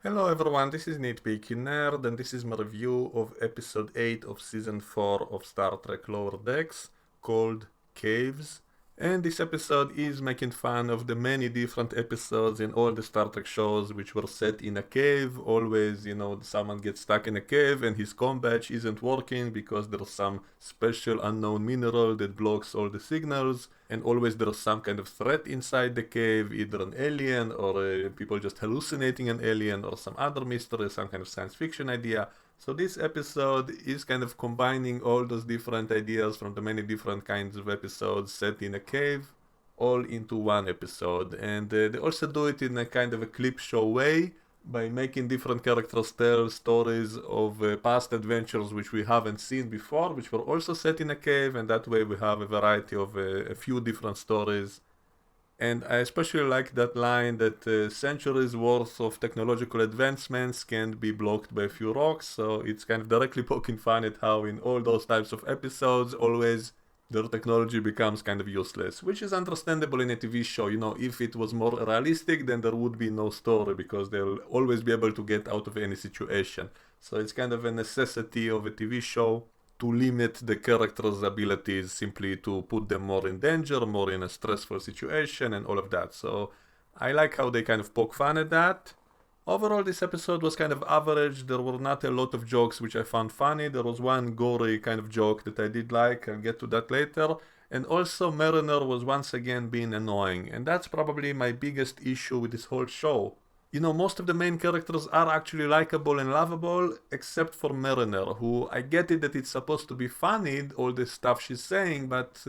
Hello everyone, this is Nitpicking Nerd, and this is my review of episode 8 of season 4 of Star Trek Lower Decks, called Caves. And this episode is making fun of the many different episodes in all the Star Trek shows which were set in a cave. Always, someone gets stuck in a cave and his comm badge isn't working because there's some special unknown mineral that blocks all the signals. And always there's some kind of threat inside the cave, either an alien or people just hallucinating an alien or some other mystery, some kind of science fiction idea. So this episode is kind of combining all those different ideas from the many different kinds of episodes set in a cave all into one episode. And they also do it in a kind of a clip show way by making different characters tell stories of past adventures which we haven't seen before, which were also set in a cave, and that way we have a variety of a few different stories. And I especially like that line that centuries worth of technological advancements can be blocked by a few rocks. So it's kind of directly poking fun at how in all those types of episodes, always their technology becomes kind of useless, which is understandable in a TV show. If it was more realistic, then there would be no story because they'll always be able to get out of any situation. So it's kind of a necessity of a TV show to limit the character's abilities, simply to put them more in danger, more in a stressful situation, and all of that. So I like how they kind of poke fun at that. Overall, this episode was kind of average. There were not a lot of jokes which I found funny. There was one gory kind of joke that I did like. I'll get to that later. And also, Mariner was once again being annoying. And that's probably my biggest issue with this whole show. Most of the main characters are actually likable and lovable, except for Mariner, who I get it that it's supposed to be funny, all the stuff she's saying, but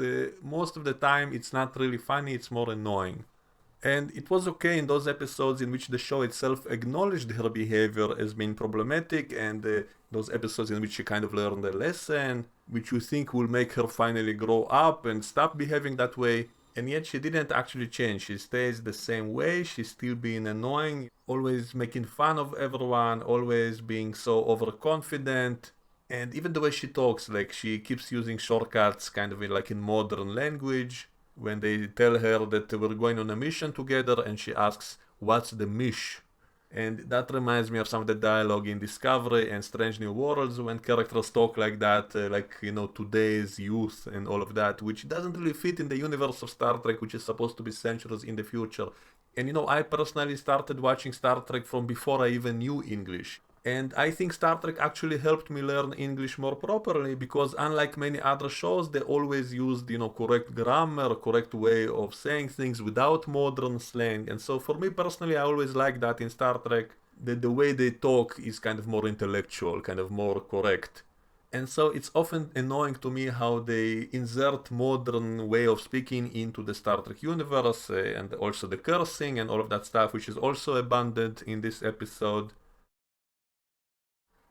most of the time it's not really funny, it's more annoying. And it was okay in those episodes in which the show itself acknowledged her behavior as being problematic, and those episodes in which she kind of learned a lesson, which you think will make her finally grow up and stop behaving that way. And yet she didn't actually change. She stays the same way. She's still being annoying, always making fun of everyone, always being so overconfident. And even the way she talks, like she keeps using shortcuts kind of like in modern language when they tell her that we're going on a mission together, and she asks, "What's the mish?" And that reminds me of some of the dialogue in Discovery and Strange New Worlds when characters talk like that, today's youth and all of that, which doesn't really fit in the universe of Star Trek, which is supposed to be centuries in the future. And I personally started watching Star Trek from before I even knew English. And I think Star Trek actually helped me learn English more properly because unlike many other shows, they always used, correct grammar, correct way of saying things without modern slang. And so for me personally, I always like that in Star Trek, that the way they talk is kind of more intellectual, kind of more correct. And so it's often annoying to me how they insert modern way of speaking into the Star Trek universe, and also the cursing and all of that stuff, which is also abundant in this episode.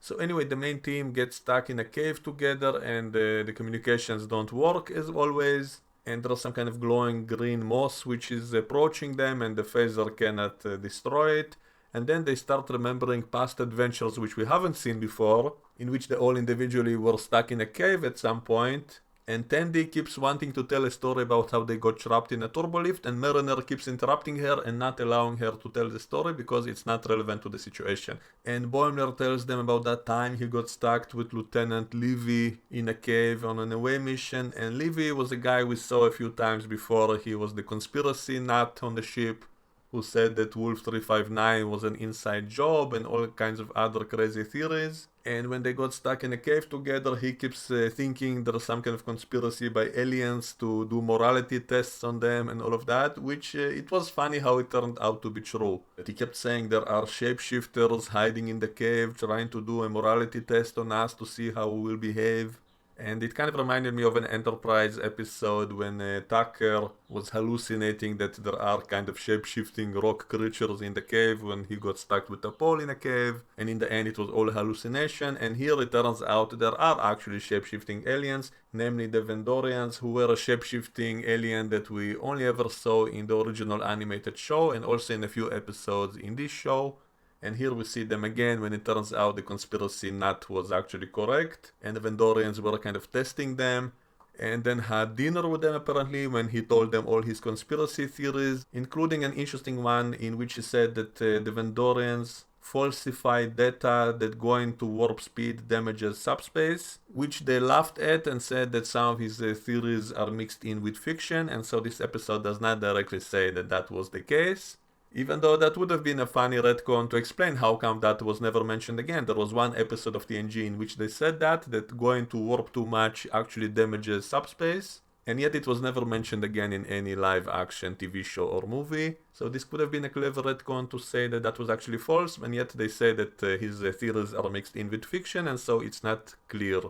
So anyway, the main team gets stuck in a cave together, and the communications don't work as always. And there's some kind of glowing green moss which is approaching them, and the phaser cannot destroy it. And then they start remembering past adventures which we haven't seen before, in which they all individually were stuck in a cave at some point. And Tandy keeps wanting to tell a story about how they got trapped in a turbolift, and Mariner keeps interrupting her and not allowing her to tell the story because it's not relevant to the situation. And Boimler tells them about that time he got stuck with Lieutenant Levy in a cave on an away mission, and Levy was a guy we saw a few times before. He was the conspiracy nut on the ship who said that Wolf 359 was an inside job and all kinds of other crazy theories. And when they got stuck in a cave together, he keeps thinking there's some kind of conspiracy by aliens to do morality tests on them and all of that, which it was funny how it turned out to be true. But he kept saying there are shapeshifters hiding in the cave trying to do a morality test on us to see how we will behave. And it kind of reminded me of an Enterprise episode when Tucker was hallucinating that there are kind of shape-shifting rock creatures in the cave when he got stuck with a pole in a cave, and in the end it was all hallucination. And here it turns out there are actually shape-shifting aliens, namely the Vendorians, who were a shape-shifting alien that we only ever saw in the original animated show and also in a few episodes in this show. And here we see them again when it turns out the conspiracy nut was actually correct, and the Vendorians were kind of testing them, and then had dinner with them apparently when he told them all his conspiracy theories, including an interesting one in which he said that the Vendorians falsify data that going to warp speed damages subspace, which they laughed at and said that some of his theories are mixed in with fiction, and so this episode does not directly say that that was the case. Even though that would have been a funny retcon to explain how come that was never mentioned again. There was one episode of TNG in which they said that going to warp too much actually damages subspace, and yet it was never mentioned again in any live action TV show or movie. So this could have been a clever retcon to say that that was actually false, and yet they say that his theories are mixed in with fiction, and so it's not clear.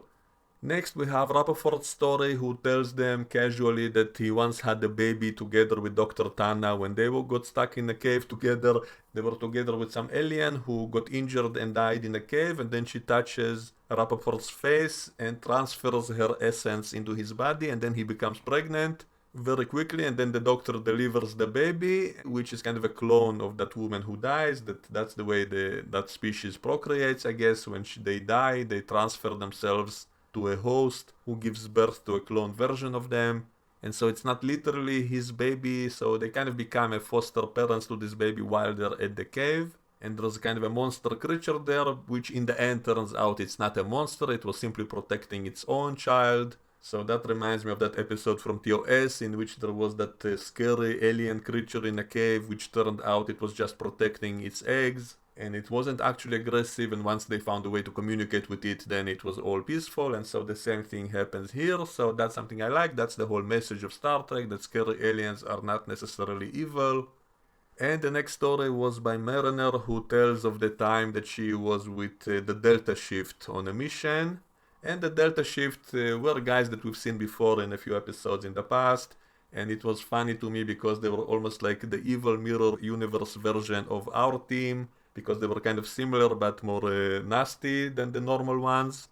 Next, we have Rappaport's story, who tells them casually that he once had a baby together with Dr. Tana when they got stuck in a cave together. They were together with some alien who got injured and died in a cave, and then she touches Rappaport's face and transfers her essence into his body, and then he becomes pregnant very quickly, and then the doctor delivers the baby, which is kind of a clone of that woman who dies. That's the way that species procreates, I guess. When they die, they transfer themselves to a host who gives birth to a clone version of them. And so it's not literally his baby, so they kind of become a foster parents to this baby while they're at the cave. And there's kind of a monster creature there, which in the end turns out it's not a monster, it was simply protecting its own child. So that reminds me of that episode from TOS in which there was that scary alien creature in a cave, which turned out it was just protecting its eggs. And it wasn't actually aggressive, and once they found a way to communicate with it, then it was all peaceful, and so the same thing happens here. So that's something I like. That's the whole message of Star Trek, that scary aliens are not necessarily evil. And the next story was by Mariner, who tells of the time that she was with the Delta Shift on a mission. And the Delta Shift were guys that we've seen before in a few episodes in the past. And it was funny to me because they were almost like the evil mirror universe version of our team, because they were kind of similar but more nasty than the normal ones.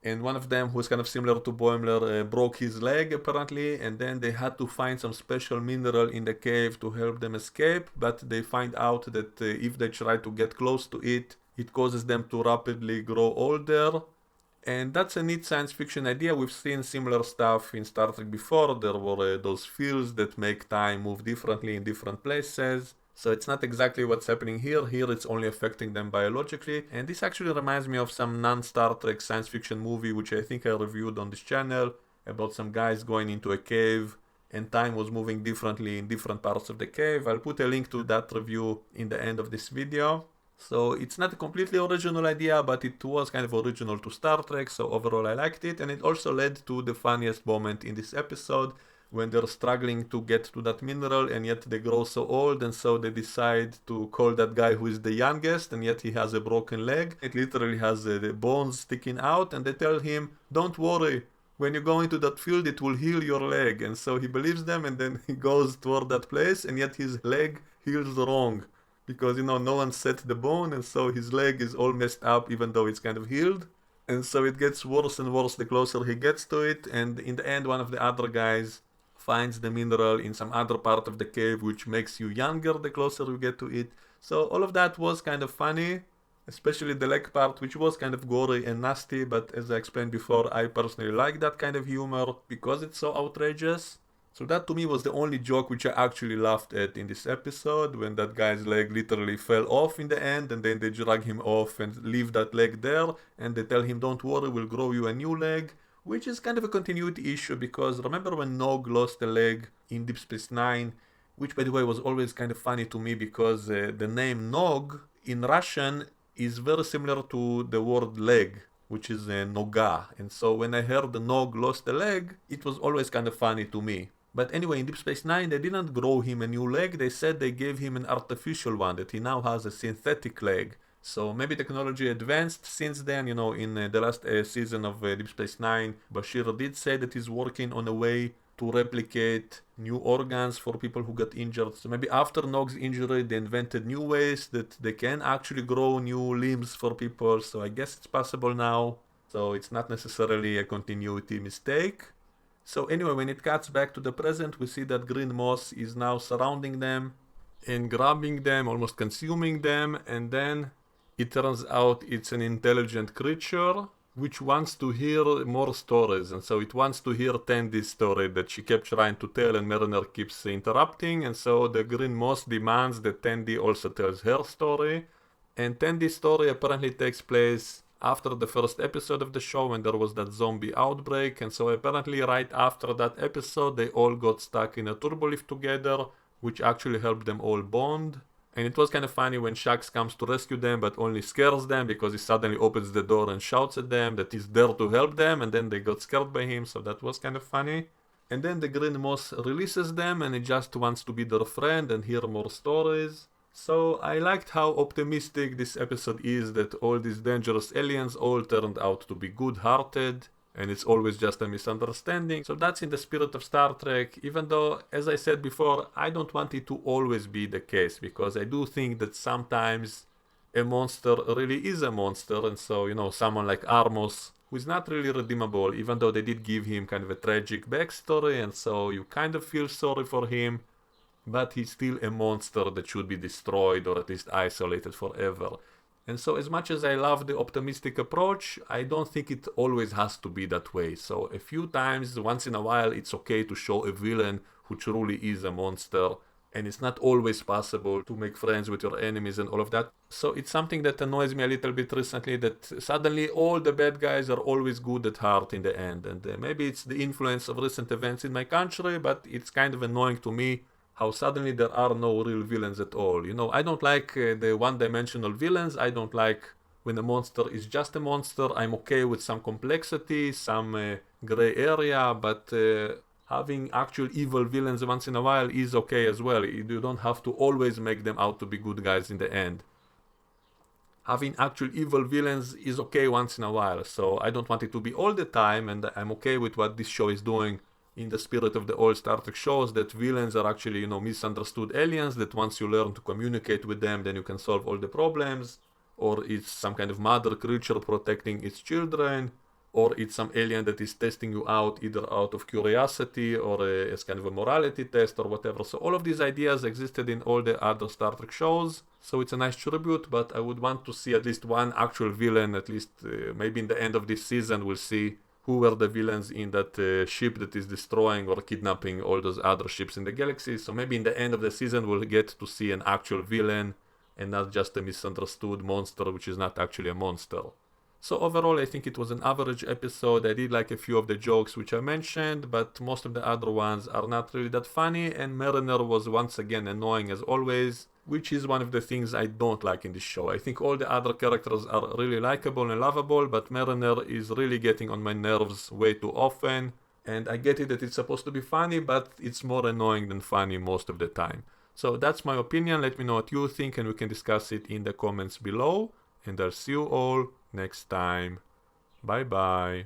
And one of them, who was kind of similar to Boimler, broke his leg apparently, and then they had to find some special mineral in the cave to help them escape, but they find out that if they try to get close to it, it causes them to rapidly grow older. And that's a neat science fiction idea. We've seen similar stuff in Star Trek before. There were those fields that make time move differently in different places. So it's not exactly what's happening here. Here it's only affecting them biologically. And this actually reminds me of some non-Star Trek science fiction movie, which I think I reviewed on this channel, about some guys going into a cave and time was moving differently in different parts of the cave. I'll put a link to that review in the end of this video. So it's not a completely original idea, but it was kind of original to Star Trek, so overall I liked it. And it also led to the funniest moment in this episode, when they're struggling to get to that mineral, and yet they grow so old, and so they decide to call that guy who is the youngest, and yet he has a broken leg. It literally has the bones sticking out, and they tell him, don't worry, when you go into that field it will heal your leg. And so he believes them, and then he goes toward that place, and yet his leg heals wrong, because no one set the bone, and so his leg is all messed up even though it's kind of healed. And so it gets worse and worse the closer he gets to it, and in the end one of the other guys finds the mineral in some other part of the cave, which makes you younger the closer you get to it. So all of that was kind of funny, especially the leg part, which was kind of gory and nasty, but as I explained before, I personally like that kind of humor because it's so outrageous. So that to me was the only joke which I actually laughed at in this episode, when that guy's leg literally fell off in the end, and then they drag him off and leave that leg there, and they tell him, don't worry, we'll grow you a new leg. Which is kind of a continuity issue, because remember when Nog lost a leg in Deep Space Nine, which by the way was always kind of funny to me because the name Nog in Russian is very similar to the word leg, which is Noga. And so when I heard the Nog lost a leg, it was always kind of funny to me. But anyway, in Deep Space Nine, they didn't grow him a new leg, they said they gave him an artificial one, that he now has a synthetic leg. So maybe technology advanced since then. In the last season of Deep Space Nine, Bashir did say that he's working on a way to replicate new organs for people who got injured. So maybe after Nog's injury, they invented new ways that they can actually grow new limbs for people. So I guess it's possible now. So it's not necessarily a continuity mistake. So anyway, when it cuts back to the present, we see that green moss is now surrounding them and grabbing them, almost consuming them, and then it turns out it's an intelligent creature which wants to hear more stories, and so it wants to hear Tandy's story that she kept trying to tell, and Mariner keeps interrupting, and so the green moss demands that Tandy also tells her story. And then this story apparently takes place after the first episode of the show when there was that zombie outbreak, and so apparently right after that episode they all got stuck in a turbolift together, which actually helped them all bond. And it was kind of funny when Shax comes to rescue them but only scares them because he suddenly opens the door and shouts at them that he's there to help them, and then they got scared by him, so that was kind of funny. And then the Green Moss releases them and he just wants to be their friend and hear more stories. So I liked how optimistic this episode is, that all these dangerous aliens all turned out to be good-hearted, and it's always just a misunderstanding. So that's in the spirit of Star Trek, even though, as I said before, I don't want it to always be the case, because I do think that sometimes a monster really is a monster, and so, someone like Armos, who is not really redeemable, even though they did give him kind of a tragic backstory, and so you kind of feel sorry for him, but he's still a monster that should be destroyed or at least isolated forever. And so as much as I love the optimistic approach, I don't think it always has to be that way. So a few times, once in a while, it's okay to show a villain who truly is a monster, and it's not always possible to make friends with your enemies and all of that. So it's something that annoys me a little bit recently, that suddenly all the bad guys are always good at heart in the end. And maybe it's the influence of recent events in my country, but it's kind of annoying to me how suddenly there are no real villains at all. I don't like the one-dimensional villains. I don't like when a monster is just a monster. I'm okay with some complexity, some gray area, but having actual evil villains once in a while is okay as well. You don't have to always make them out to be good guys in the end. Having actual evil villains is okay once in a while, so I don't want it to be all the time, and I'm okay with what this show is doing in the spirit of the old Star Trek shows, that villains are actually, misunderstood aliens, that once you learn to communicate with them, then you can solve all the problems, or it's some kind of mother creature protecting its children, or it's some alien that is testing you out either out of curiosity or as kind of a morality test or whatever. So all of these ideas existed in all the other Star Trek shows, so it's a nice tribute, but I would want to see at least one actual villain, at least maybe in the end of this season we'll see who were the villains in that ship that is destroying or kidnapping all those other ships in the galaxy. So maybe in the end of the season we'll get to see an actual villain and not just a misunderstood monster which is not actually a monster. So overall I think it was an average episode. I did like a few of the jokes which I mentioned, but most of the other ones are not really that funny, and Mariner was once again annoying as always, which is one of the things I don't like in this show. I think all the other characters are really likable and lovable, but Mariner is really getting on my nerves way too often, and I get it that it's supposed to be funny, but it's more annoying than funny most of the time. So that's my opinion. Let me know what you think and we can discuss it in the comments below, and I'll see you all next time. Bye bye.